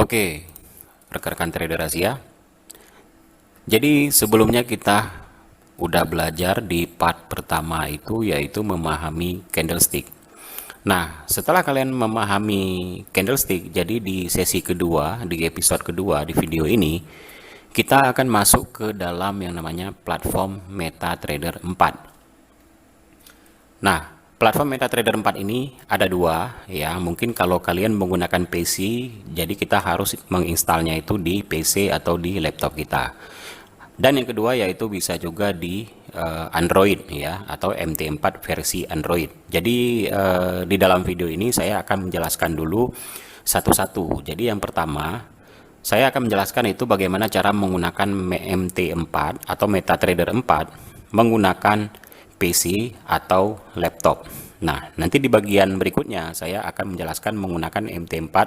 Oke, rekan-rekan trader Asia. Jadi sebelumnya kita udah belajar di part pertama itu yaitu memahami candlestick. Nah, setelah kalian memahami candlestick, jadi di sesi kedua, di episode kedua di video ini, kita akan masuk ke dalam yang namanya platform MetaTrader 4. Nah, platform MetaTrader 4 ini ada dua ya. Mungkin kalau kalian menggunakan PC, jadi kita harus menginstalnya itu di PC atau di laptop kita. Dan yang kedua yaitu bisa juga di Android ya, atau MT4 versi Android. Jadi di dalam video ini saya akan menjelaskan dulu satu-satu. Jadi yang pertama saya akan menjelaskan itu bagaimana cara menggunakan MT4 atau MetaTrader 4 menggunakan PC atau laptop. Nah, nanti di bagian berikutnya saya akan menjelaskan menggunakan MT4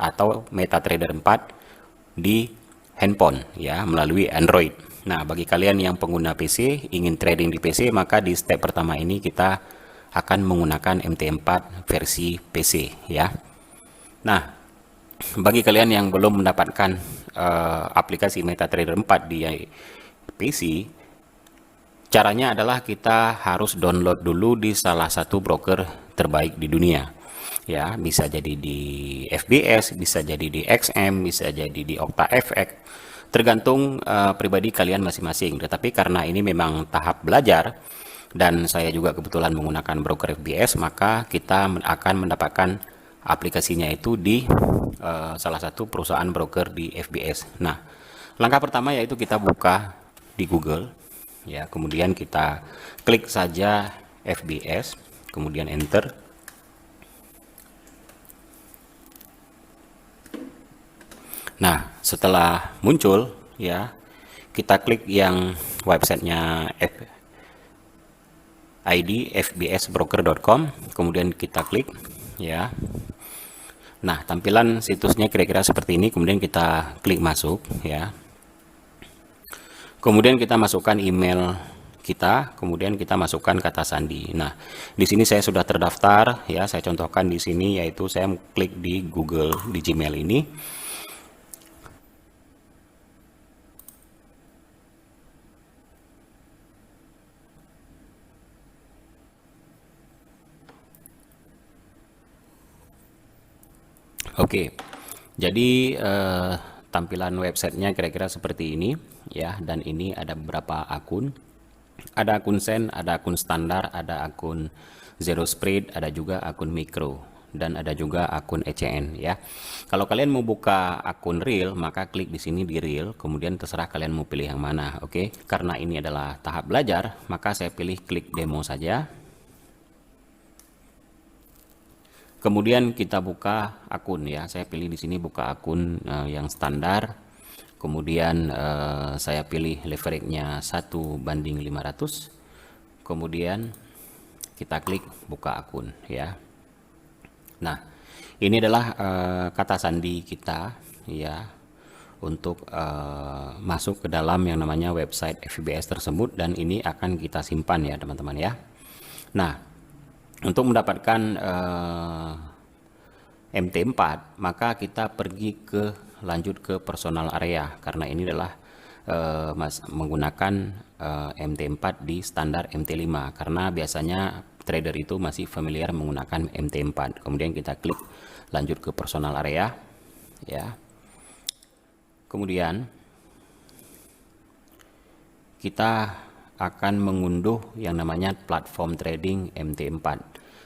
atau MetaTrader 4 di handphone ya, melalui Android. Nah, bagi kalian yang pengguna PC ingin trading di PC, maka di step pertama ini kita akan menggunakan MT4 versi PC ya. Nah, bagi kalian yang belum mendapatkan aplikasi MetaTrader 4 di PC, caranya adalah kita harus download dulu di salah satu broker terbaik di dunia. Ya, bisa jadi di FBS, bisa jadi di XM, bisa jadi di OctaFX. Tergantung pribadi kalian masing-masing. Tetapi karena ini memang tahap belajar dan saya juga kebetulan menggunakan broker FBS, maka kita akan mendapatkan aplikasinya itu di salah satu perusahaan broker di FBS. Nah, langkah pertama yaitu kita buka di Google ya, kemudian kita klik saja FBS, kemudian enter. Nah, setelah muncul ya, kita klik yang websitenya ID fbsbroker.com, kemudian kita klik ya. Nah, tampilan situsnya kira-kira seperti ini, kemudian kita klik masuk ya. Kemudian kita masukkan email kita, kemudian kita masukkan kata sandi. Nah, di sini saya sudah terdaftar ya, saya contohkan di sini yaitu saya klik di Google di Gmail ini. Oke, jadi tampilan websitenya kira-kira seperti ini ya, dan ini ada beberapa akun. Ada akun Sen, ada akun standar, ada akun zero spread, ada juga akun mikro, dan ada juga akun ECN ya. Kalau kalian mau buka akun real, maka klik di sini di real, kemudian terserah kalian mau pilih yang mana. Oke, karena ini adalah tahap belajar, maka saya pilih klik demo saja. Kemudian kita buka akun ya. Saya pilih di sini buka akun yang standar. Kemudian saya pilih leverage-nya 1:500. Kemudian kita klik buka akun ya. Nah, ini adalah kata sandi kita ya untuk masuk ke dalam yang namanya website FBS tersebut, dan ini akan kita simpan ya teman-teman ya. Nah, untuk mendapatkan MT4, maka kita pergi lanjut ke personal area, karena ini adalah menggunakan MT4 di standar MT5, karena biasanya trader itu masih familiar menggunakan MT4. Kemudian kita klik lanjut ke personal area ya. Kemudian kita akan mengunduh yang namanya platform trading MT4.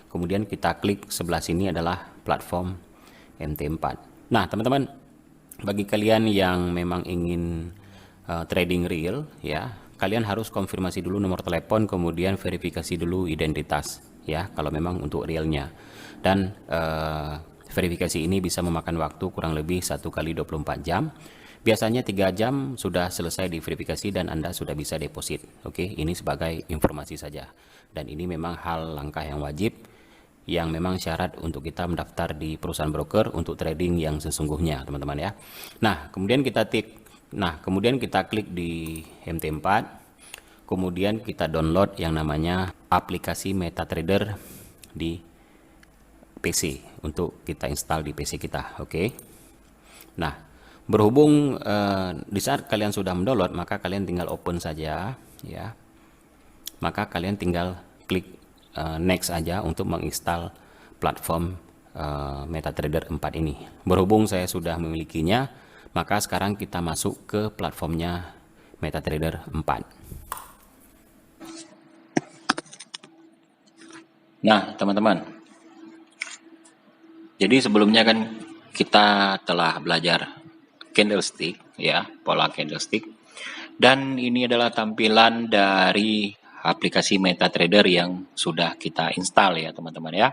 Kemudian kita klik sebelah sini adalah platform MT4. Nah, teman-teman, bagi kalian yang memang ingin trading real ya, kalian harus konfirmasi dulu nomor telepon, kemudian verifikasi dulu identitas ya, kalau memang untuk realnya. Dan verifikasi ini bisa memakan waktu kurang lebih 1 kali 24 jam. Biasanya 3 jam sudah selesai diverifikasi dan Anda sudah bisa deposit. Oke, ini sebagai informasi saja. Dan ini memang hal langkah yang wajib, yang memang syarat untuk kita mendaftar di perusahaan broker untuk trading yang sesungguhnya, teman-teman ya. Nah, kemudian kita klik di MT4. Kemudian kita download yang namanya aplikasi MetaTrader di PC untuk kita install di PC kita. Oke. Nah, berhubung di saat kalian sudah mendownload, maka kalian tinggal open saja, ya. Maka kalian tinggal klik next aja untuk menginstal platform MetaTrader 4 ini. Berhubung saya sudah memilikinya, maka sekarang kita masuk ke platformnya MetaTrader 4. Nah, teman-teman, jadi sebelumnya kan kita telah belajar candlestick, ya, pola candlestick, dan ini adalah tampilan dari aplikasi MetaTrader yang sudah kita install, ya teman-teman, ya.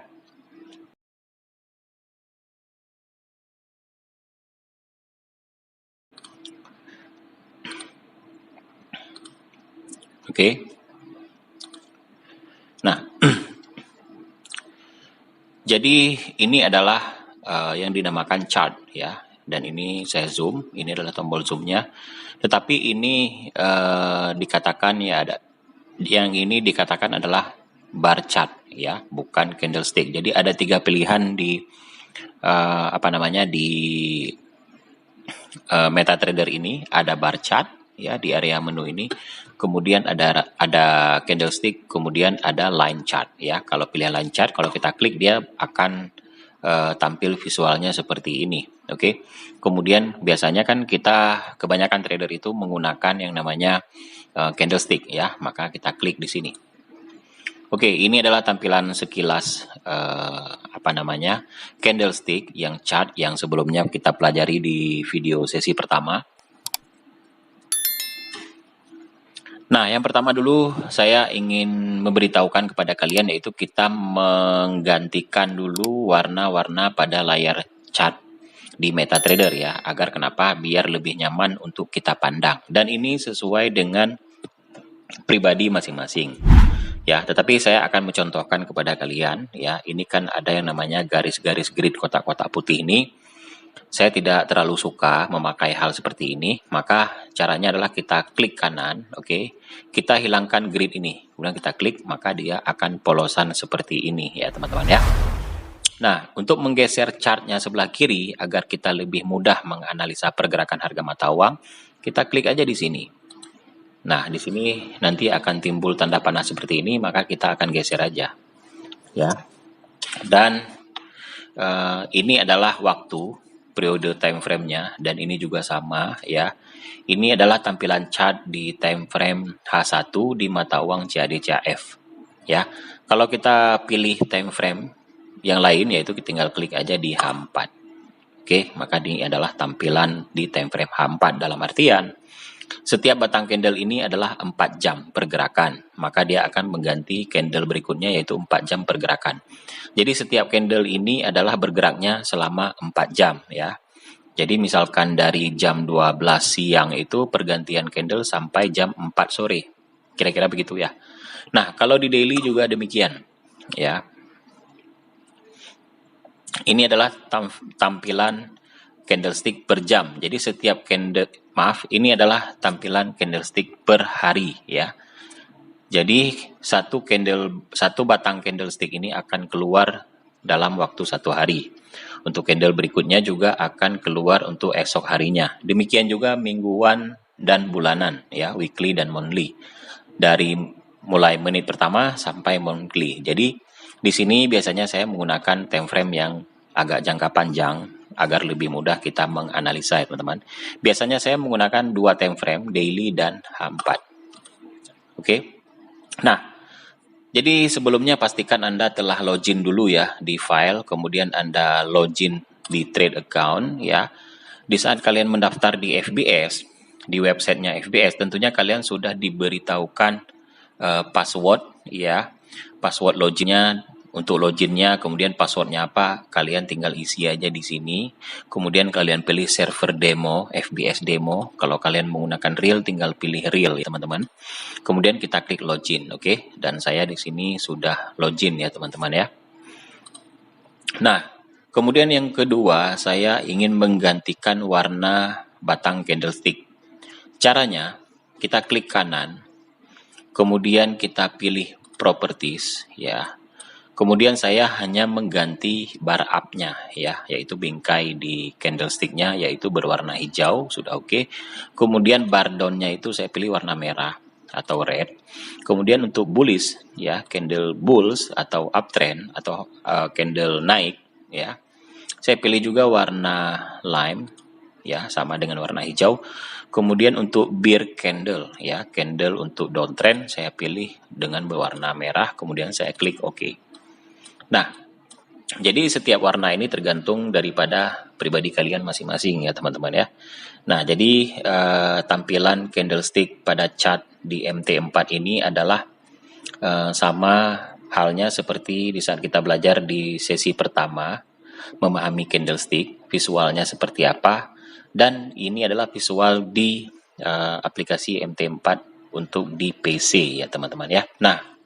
Oke. Nah, jadi ini adalah yang dinamakan chart, ya, dan ini saya zoom, ini adalah tombol zoomnya. Tetapi ini dikatakan, ya, ada yang ini dikatakan adalah bar chart, ya, bukan candlestick. Jadi ada 3 pilihan di di MetaTrader ini. Ada bar chart, ya, di area menu ini. Kemudian ada candlestick, kemudian ada line chart, ya. Kalau pilih line chart, kalau kita klik dia akan tampil visualnya seperti ini. Oke. Kemudian biasanya kan kita kebanyakan trader itu menggunakan yang namanya candlestick, ya. Maka kita klik di sini. Oke, ini adalah tampilan sekilas candlestick yang chart yang sebelumnya kita pelajari di video sesi pertama. Nah, yang pertama dulu saya ingin memberitahukan kepada kalian, yaitu kita menggantikan dulu warna-warna pada layar chart di MetaTrader, ya, agar kenapa? Biar lebih nyaman untuk kita pandang. Dan ini sesuai dengan pribadi masing-masing. Ya, tetapi saya akan mencontohkan kepada kalian, ya. Ini kan ada yang namanya garis-garis grid kotak-kotak putih ini. Saya tidak terlalu suka memakai hal seperti ini, maka caranya adalah kita klik kanan, oke. Kita hilangkan grid ini, kemudian kita klik, maka dia akan polosan seperti ini, ya teman-teman, ya. Nah, untuk menggeser chartnya sebelah kiri agar kita lebih mudah menganalisa pergerakan harga mata uang, kita klik aja di sini. Nah, di sini nanti akan timbul tanda panah seperti ini, maka kita akan geser aja, ya. Dan ini adalah waktu periode time frame-nya, dan ini juga sama, ya. Ini adalah tampilan chart di time frame H1 di mata uang CAD CAF, ya. Kalau kita pilih time frame yang lain, yaitu tinggal klik aja di H4. Oke, maka ini adalah tampilan di time frame H4, dalam artian setiap batang candle ini adalah 4 jam pergerakan, maka dia akan mengganti candle berikutnya, yaitu 4 jam pergerakan. Jadi setiap candle ini adalah bergeraknya selama 4 jam, ya. Jadi misalkan dari jam 12 siang itu pergantian candle sampai jam 4 sore. Kira-kira begitu, ya. Nah, kalau di daily juga demikian, ya. Ini adalah tampilan candlestick per jam. Jadi setiap ini adalah tampilan candlestick per hari, ya. Jadi satu batang candlestick ini akan keluar dalam waktu 1 hari. Untuk candle berikutnya juga akan keluar untuk esok harinya. Demikian juga mingguan dan bulanan, ya, weekly dan monthly. Dari mulai menit pertama sampai monthly. Jadi di sini biasanya saya menggunakan time frame yang agak jangka panjang agar lebih mudah kita menganalisa, ya teman-teman. Biasanya saya menggunakan 2 time frame, daily dan H4. Oke. Nah, jadi sebelumnya pastikan Anda telah login dulu, ya, di file, kemudian Anda login di trade account, ya. Di saat kalian mendaftar di FBS, di websitenya FBS, tentunya kalian sudah diberitahukan password, ya. Password loginnya. Untuk loginnya, kemudian passwordnya apa, kalian tinggal isi aja di sini. Kemudian kalian pilih server demo, FBS demo. Kalau kalian menggunakan real, tinggal pilih real, ya teman-teman. Kemudian kita klik login, oke. Dan saya di sini sudah login, ya teman-teman, ya. Nah, kemudian yang kedua, saya ingin menggantikan warna batang candlestick. Caranya, kita klik kanan, kemudian kita pilih properties, ya. Kemudian saya hanya mengganti bar up-nya ya, yaitu bingkai di candlestick-nya yaitu berwarna hijau, sudah oke. Kemudian bar down-nya itu saya pilih warna merah atau red. Kemudian untuk bullish ya, candle bulls atau uptrend atau candle naik ya. Saya pilih juga warna lime ya, sama dengan warna hijau. Kemudian untuk bear candle ya, candle untuk downtrend saya pilih dengan berwarna merah, kemudian saya klik OK. Nah, jadi setiap warna ini tergantung daripada pribadi kalian masing-masing ya teman-teman ya. Nah, jadi tampilan candlestick pada chart di MT4 ini adalah sama halnya seperti di saat kita belajar di sesi pertama, memahami candlestick, visualnya seperti apa, dan ini adalah visual di aplikasi MT4 untuk di PC ya teman-teman ya. Nah,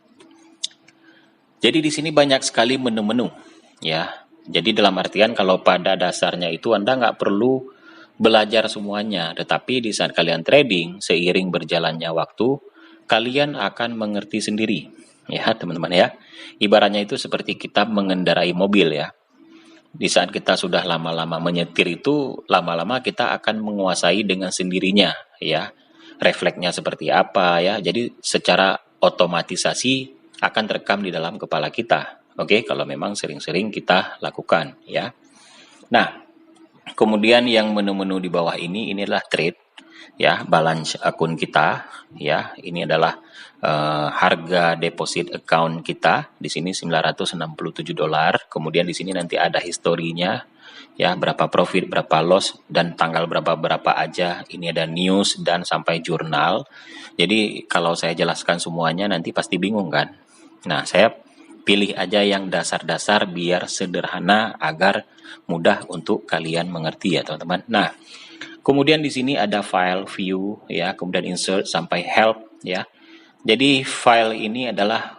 jadi di sini banyak sekali menu-menu ya. Jadi dalam artian kalau pada dasarnya itu Anda nggak perlu belajar semuanya, tetapi di saat kalian trading seiring berjalannya waktu, kalian akan mengerti sendiri ya teman-teman ya. Ibaratnya itu seperti kita mengendarai mobil ya. Di saat kita sudah lama-lama menyetir itu, lama-lama kita akan menguasai dengan sendirinya ya. Refleksnya seperti apa ya. Jadi secara otomatisasi akan terekam di dalam kepala kita. Oke, kalau memang sering-sering kita lakukan ya. Nah, kemudian yang menu-menu di bawah ini adalah trade ya, balance akun kita ya. Ini adalah harga deposit account kita. Di sini $967. Kemudian di sini nanti ada historinya ya, berapa profit, berapa loss, dan tanggal berapa aja. Ini ada news dan sampai jurnal. Jadi kalau saya jelaskan semuanya nanti pasti bingung kan. Nah, saya pilih aja yang dasar-dasar biar sederhana agar mudah untuk kalian mengerti ya teman-teman. Nah, kemudian di sini ada file view ya, kemudian insert sampai help ya. Jadi file ini adalah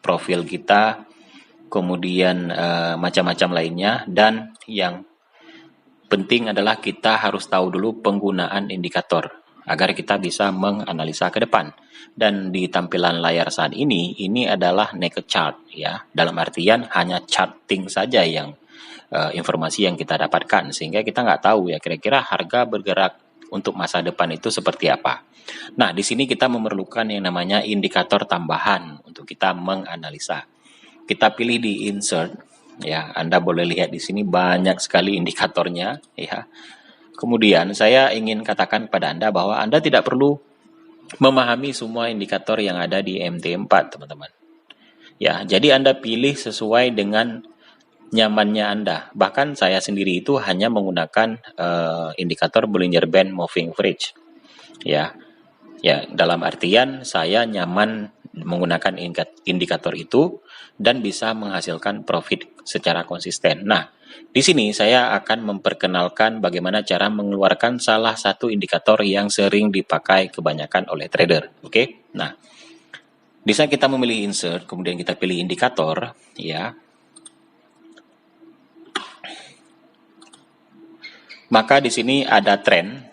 profil kita, kemudian macam-macam lainnya, dan yang penting adalah kita harus tahu dulu penggunaan indikator agar kita bisa menganalisa ke depan. Dan di tampilan layar saat ini adalah naked chart ya, dalam artian hanya charting saja yang informasi yang kita dapatkan, sehingga kita nggak tahu ya kira-kira harga bergerak untuk masa depan itu seperti apa. Nah, di sini kita memerlukan yang namanya indikator tambahan untuk kita menganalisa. Kita pilih di insert ya, Anda boleh lihat di sini banyak sekali indikatornya ya. Kemudian saya ingin katakan pada Anda bahwa Anda tidak perlu memahami semua indikator yang ada di MT4 teman-teman. Ya, jadi Anda pilih sesuai dengan nyamannya Anda. Bahkan saya sendiri itu hanya menggunakan indikator Bollinger Band Moving Average. Ya, dalam artian saya nyaman menggunakan indikator itu dan bisa menghasilkan profit secara konsisten. Nah, di sini saya akan memperkenalkan bagaimana cara mengeluarkan salah satu indikator yang sering dipakai kebanyakan oleh trader. Oke? Nah, di saat kita memilih insert, kemudian kita pilih indikator, ya. Maka di sini ada trend,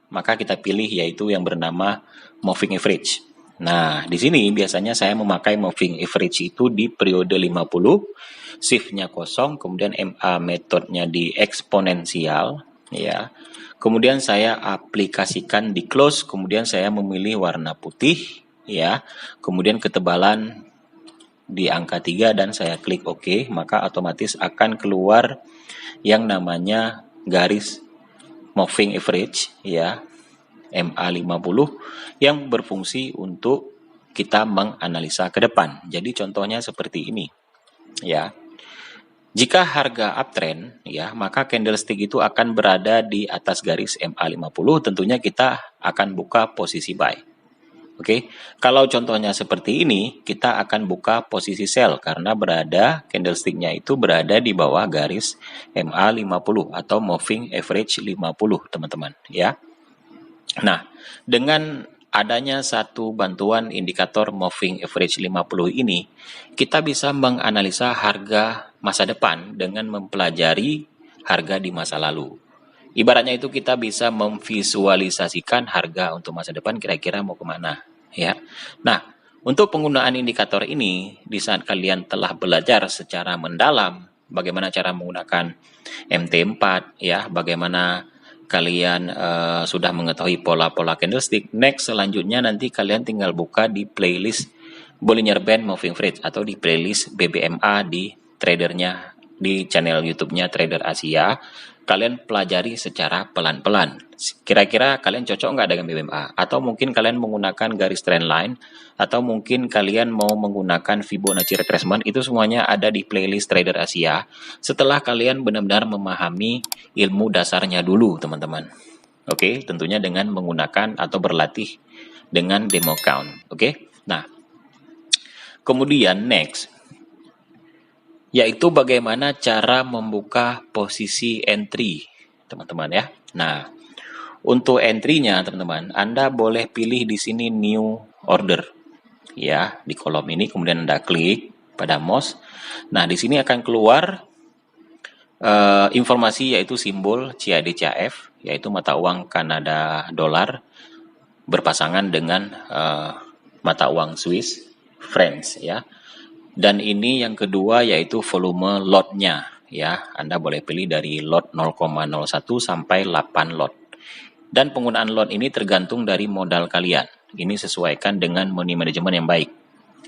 maka kita pilih yaitu yang bernama moving average. Nah, di sini biasanya saya memakai moving average itu di periode 50, shift-nya kosong, kemudian MA metodenya di eksponensial, ya. Kemudian saya aplikasikan di close, kemudian saya memilih warna putih, ya. Kemudian ketebalan di angka 3 dan saya klik OK, maka otomatis akan keluar yang namanya garis moving average, ya. MA50 yang berfungsi untuk kita menganalisa ke depan. Jadi contohnya seperti ini, ya. Jika harga uptrend, ya, maka candlestick itu akan berada di atas garis MA50, tentunya kita akan buka posisi buy. Oke. Kalau contohnya seperti ini, kita akan buka posisi sell karena candlesticknya itu berada di bawah garis MA50 atau moving average 50, teman-teman, ya. Nah, dengan adanya satu bantuan indikator moving average 50 ini, kita bisa menganalisa harga masa depan dengan mempelajari harga di masa lalu. Ibaratnya itu kita bisa memvisualisasikan harga untuk masa depan kira-kira mau kemana, ya. Nah, Untuk penggunaan indikator ini, di saat kalian telah belajar secara mendalam bagaimana cara menggunakan MT4, ya, bagaimana kalian sudah mengetahui pola-pola candlestick, next selanjutnya nanti kalian tinggal buka di playlist Bollinger Band Moving Average atau di playlist BBMA di tradernya, di channel YouTube-nya Trader Asia. Kalian pelajari secara pelan-pelan. Kira-kira kalian cocok nggak dengan BBMA? Atau mungkin kalian menggunakan garis trend line, atau mungkin kalian mau menggunakan Fibonacci retracement, itu semuanya ada di playlist Trader Asia. Setelah kalian benar-benar memahami ilmu dasarnya dulu, teman-teman. Oke, tentunya dengan menggunakan atau berlatih dengan demo count. Oke, nah, kemudian next, yaitu bagaimana cara membuka posisi entry, teman-teman ya. Nah, untuk entry-nya, teman-teman, Anda boleh pilih di sini new order, ya, di kolom ini, kemudian Anda klik pada mouse. Nah, di sini akan keluar informasi yaitu simbol CAD/CAF, yaitu mata uang Kanada dolar berpasangan dengan mata uang Swiss francs, ya. Dan ini yang kedua yaitu volume lot-nya, ya. Anda boleh pilih dari lot 0,01 sampai 8 lot. Dan penggunaan lot ini tergantung dari modal kalian. Ini sesuaikan dengan money management yang baik.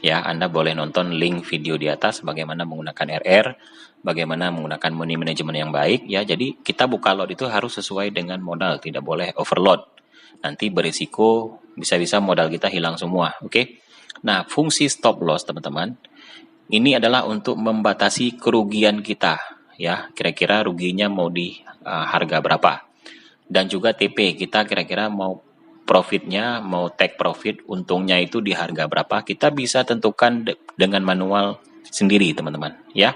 Ya, Anda boleh nonton link video di atas bagaimana menggunakan RR, bagaimana menggunakan money management yang baik, ya. Jadi kita buka lot itu harus sesuai dengan modal, tidak boleh overload. Nanti berisiko bisa-bisa modal kita hilang semua, oke? Nah, fungsi stop loss, teman-teman, ini adalah untuk membatasi kerugian kita, ya. Kira-kira ruginya mau di harga berapa? Dan juga TP, kita kira-kira mau profitnya, mau take profit, untungnya itu di harga berapa? Kita bisa tentukan dengan manual sendiri, teman-teman, ya.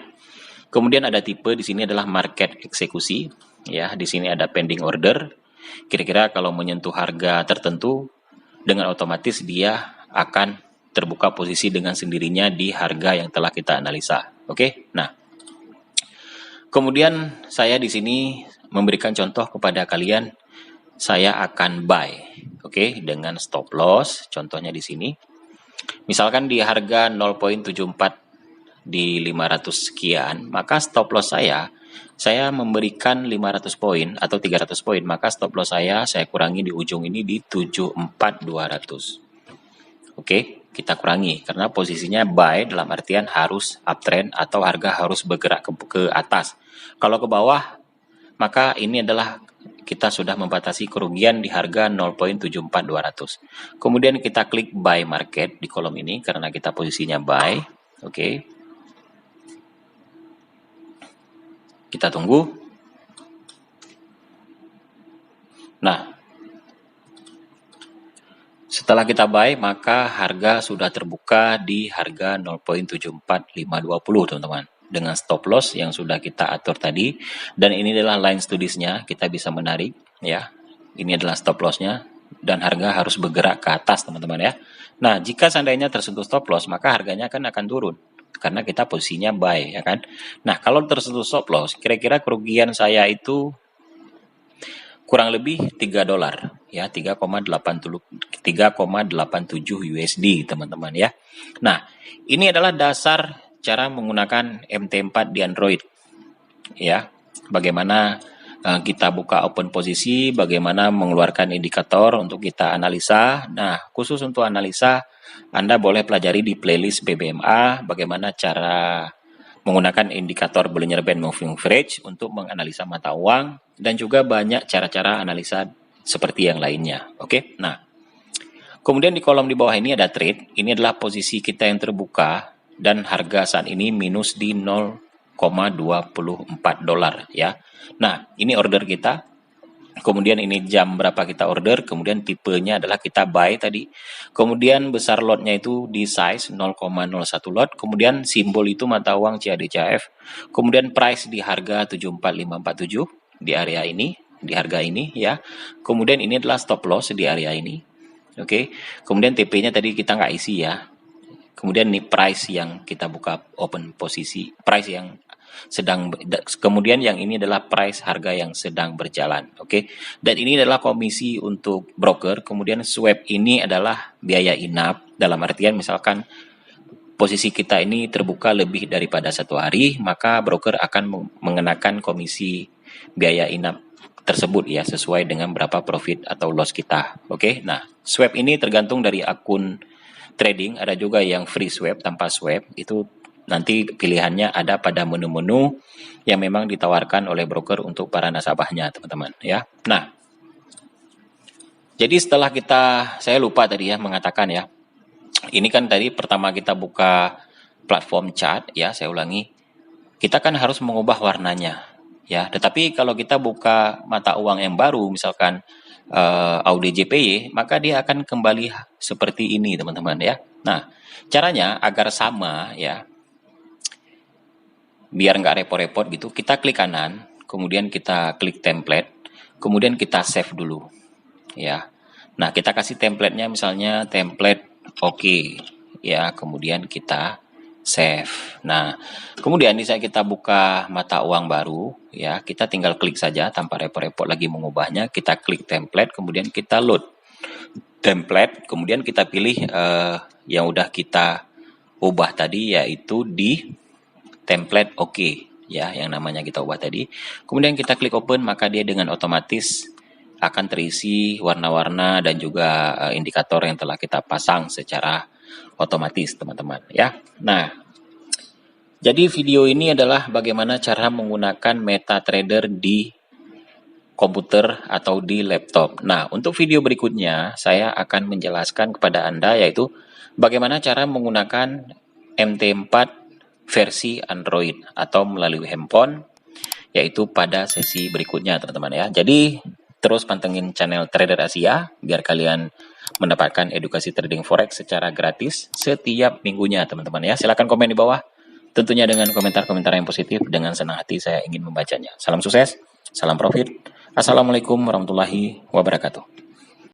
Kemudian ada tipe, di sini adalah market eksekusi, ya. Di sini ada pending order. Kira-kira kalau menyentuh harga tertentu, dengan otomatis dia akan terbuka posisi dengan sendirinya di harga yang telah kita analisa. Oke, nah, kemudian saya di sini memberikan contoh kepada kalian. Saya akan buy, oke, dengan stop loss. Contohnya di sini, misalkan di harga 0,74 di 500 sekian, maka stop loss saya memberikan 500 poin atau 300 poin, maka stop loss saya kurangi di ujung ini di 74.200. Oke, kita kurangi karena posisinya buy dalam artian harus uptrend atau harga harus bergerak ke atas. Kalau ke bawah, maka ini adalah kita sudah membatasi kerugian di harga 0,74200. Kemudian kita klik buy market di kolom ini karena kita posisinya buy. Oke. Kita tunggu. Nah, setelah kita buy, maka harga sudah terbuka di harga 0,74520, teman-teman. Dengan stop loss yang sudah kita atur tadi. Dan ini adalah line studiesnya, kita bisa menarik, ya. Ini adalah stop lossnya. Dan harga harus bergerak ke atas, teman-teman, ya. Nah, jika seandainya tersentuh stop loss, maka harganya akan turun. Karena kita posisinya buy, ya kan. Nah, kalau tersentuh stop loss, kira-kira kerugian saya itu kurang lebih $3, ya, 3,87 USD, teman-teman, ya. Nah, ini adalah dasar cara menggunakan MT4 di Android, ya. Bagaimana kita buka open posisi, bagaimana mengeluarkan indikator untuk kita analisa. Nah, khusus untuk analisa, Anda boleh pelajari di playlist BBMA bagaimana cara menggunakan indikator Bollinger Band Moving Average untuk menganalisa mata uang, dan juga banyak cara-cara analisa seperti yang lainnya. Oke, nah, kemudian di kolom di bawah ini ada trade. Ini adalah posisi kita yang terbuka dan harga saat ini minus di $0,24, ya. Nah, ini order kita. Kemudian ini jam berapa kita order, kemudian tipenya adalah kita buy tadi. Kemudian besar lotnya itu di size 0,01 lot, kemudian simbol itu mata uang CAD/CAF. Kemudian price di harga 74547 di area ini, di harga ini, ya. Kemudian ini adalah stop loss di area ini. Oke. Kemudian TP-nya tadi kita nggak isi, ya. Kemudian ini price yang kita buka open posisi, price yang sedang, kemudian yang ini adalah price harga yang sedang berjalan, oke. Dan ini adalah komisi untuk broker. Kemudian swap ini adalah biaya inap, Dalam artian misalkan posisi kita ini terbuka lebih daripada 1 hari, maka broker akan mengenakan komisi biaya inap tersebut ya, sesuai dengan berapa profit atau loss kita. Oke, nah swap ini tergantung dari akun trading, ada juga yang free swap, tanpa swap, itu nanti pilihannya ada pada menu-menu yang memang ditawarkan oleh broker untuk para nasabahnya, teman-teman ya. Nah, jadi setelah saya lupa tadi ya mengatakan ya, ini kan tadi pertama kita buka platform chart ya, saya ulangi, kita kan harus mengubah warnanya ya. Tetapi kalau kita buka mata uang yang baru, misalkan AUD-JPY, maka dia akan kembali seperti ini, teman-teman ya. Nah, caranya agar sama ya, biar nggak repot-repot gitu, kita klik kanan, kemudian kita klik template, kemudian kita save dulu ya. Nah, kita kasih templatenya misalnya template oke ya, kemudian kita save. Nah, kemudian di saat kita buka mata uang baru ya, kita tinggal klik saja tanpa repot-repot lagi mengubahnya. Kita klik template, kemudian kita load template, kemudian kita pilih yang udah kita ubah tadi, yaitu di template oke ya, yang namanya kita ubah tadi. Kemudian kita klik open, maka dia dengan otomatis akan terisi warna-warna dan juga indikator yang telah kita pasang secara otomatis, teman-teman ya. Nah, jadi video ini adalah bagaimana cara menggunakan MetaTrader di komputer atau di laptop. Nah, untuk video berikutnya saya akan menjelaskan kepada Anda yaitu bagaimana cara menggunakan MT4 versi Android atau melalui handphone, yaitu pada sesi berikutnya, teman-teman ya. Jadi terus pantengin channel Trader Asia biar kalian mendapatkan edukasi trading forex secara gratis setiap minggunya, teman-teman ya. Silahkan komen di bawah, tentunya dengan komentar-komentar yang positif. Dengan senang hati saya ingin membacanya. Salam sukses, salam profit. Assalamualaikum warahmatullahi wabarakatuh.